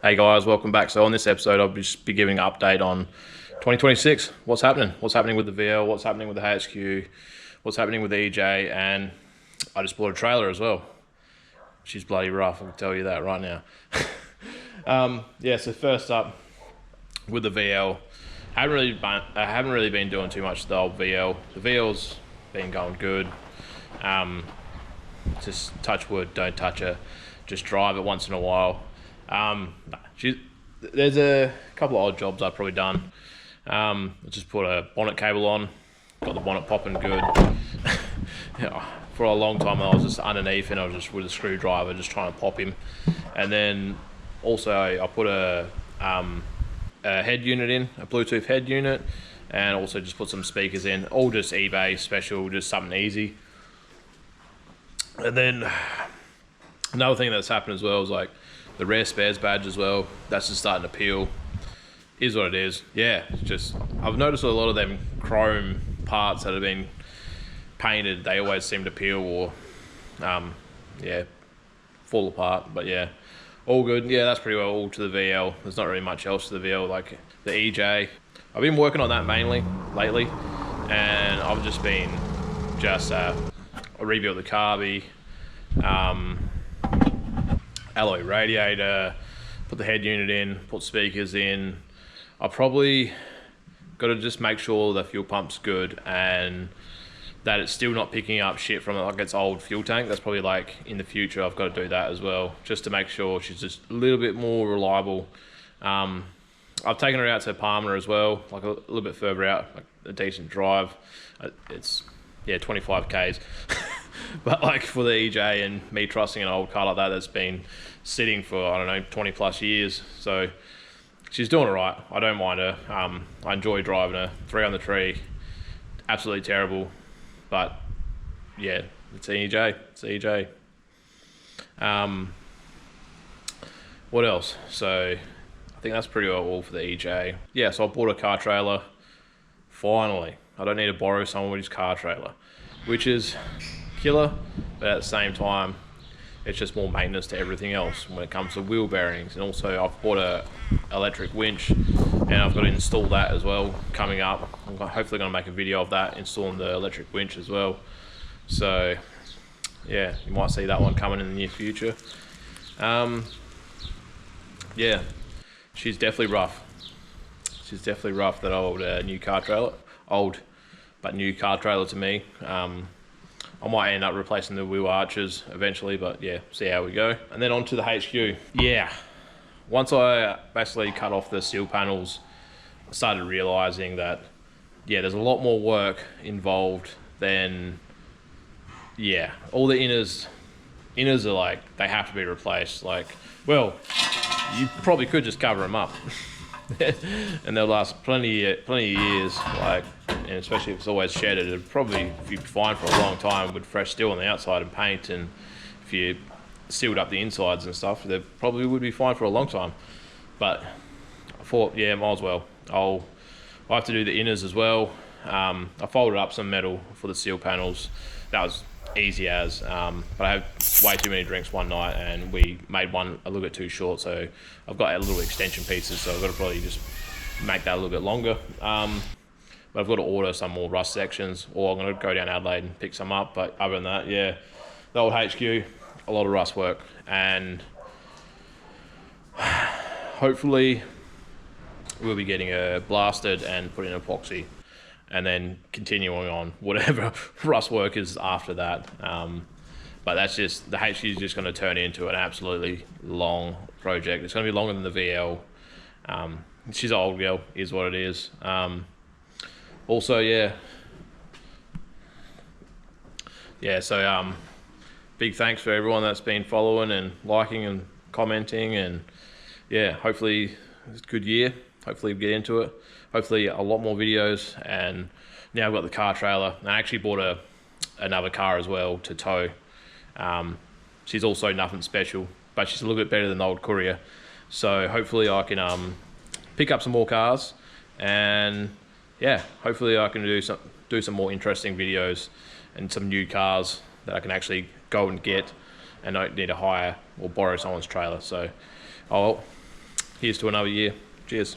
Hey guys, welcome back. So on this episode, I'll just be giving an update on 2026. What's happening? What's happening with the VL? What's happening with the HQ? What's happening with the EJ? And I just bought a trailer as well. She's bloody rough, I can tell you that right now. So first up, with the VL, I haven't really been doing too much with the old VL. The VL's been going good. Just touch wood, don't touch her. Just drive it once in a while. There's a couple of odd jobs I've probably done. I just put a bonnet cable on, got the bonnet popping good. For a long time I was just underneath and I was just with a screwdriver just trying to pop him. And then also I put a head unit in, a Bluetooth head unit, and also just put some speakers in, all just eBay special, just something easy. And then another thing that's happened as well is like the rare spares badge as well. That's just starting to peel. Is what it is. Yeah, it's just I've noticed a lot of them chrome parts that have been painted, they always seem to peel or fall apart. But yeah, all good. Yeah, that's pretty well all to the VL. There's not really much else to the VL. Like the EJ, I've been working on that mainly lately, and I've just been I rebuilt the carby, alloy radiator, put the head unit in, put speakers in. I probably got to just make sure the fuel pump's good and that it's still not picking up shit from like its old fuel tank. That's probably like in the future I've got to do that as well, just to make sure she's just a little bit more reliable. I've taken her out to Palmer as well, like a little bit further out, like a decent drive. It's 25 k's. But like for the EJ and me trusting an old car like that that's been sitting for, I don't know, 20 plus years. So she's doing all right. I don't mind her. I enjoy driving her. 3 on the tree, absolutely terrible. But yeah, it's EJ. It's EJ. What else? So I think that's pretty well all for the EJ. Yeah, so I bought a car trailer. Finally, I don't need to borrow somebody's car trailer, which is killer, but at the same time it's just more maintenance to everything else when it comes to wheel bearings. And also I've bought a electric winch and I've got to install that as well coming up. I'm hopefully going to make a video of that, installing the electric winch as well. So yeah, you might see that one coming in the near future. Yeah, she's definitely rough. She's definitely rough, that old new car trailer. Old but new car trailer to me. I might end up replacing the wheel arches eventually, but yeah, see how we go. And then on to the HQ. Yeah, once I basically cut off the seal panels, I started realizing that, yeah, there's a lot more work involved than, yeah, all the inners are like, they have to be replaced. Like, well, you probably could just cover them up and they'll last plenty of years, like, and especially if it's always shedded, it'd probably be fine for a long time with fresh steel on the outside and paint. And if you sealed up the insides and stuff, they probably would be fine for a long time. But I thought, yeah, might as well. I'll have to do the inners as well. I folded up some metal for the seal panels. That was easy as, but I had way too many drinks one night and we made one a little bit too short, so I've got a little extension pieces, so I've got to probably just make that a little bit longer. But I've got to order some more rust sections, or I'm going to go down Adelaide and pick some up. But other than that, yeah, the old HQ, a lot of rust work, and hopefully we'll be getting blasted and put in epoxy, and then continuing on whatever rust work is after that. But that's just, the HQ is just going to turn into an absolutely long project. It's going to be longer than the VL. She's an old girl, is what it is. Also, so big thanks for everyone that's been following and liking and commenting, and yeah, hopefully it's a good year. Hopefully we get into it. Hopefully a lot more videos. And now I've got the car trailer. I actually bought another car as well to tow. She's also nothing special, but she's a little bit better than the old Courier. So hopefully I can pick up some more cars, and yeah, hopefully I can do some more interesting videos and some new cars that I can actually go and get and don't need to hire or borrow someone's trailer. So I'll Here's to another year. Cheers.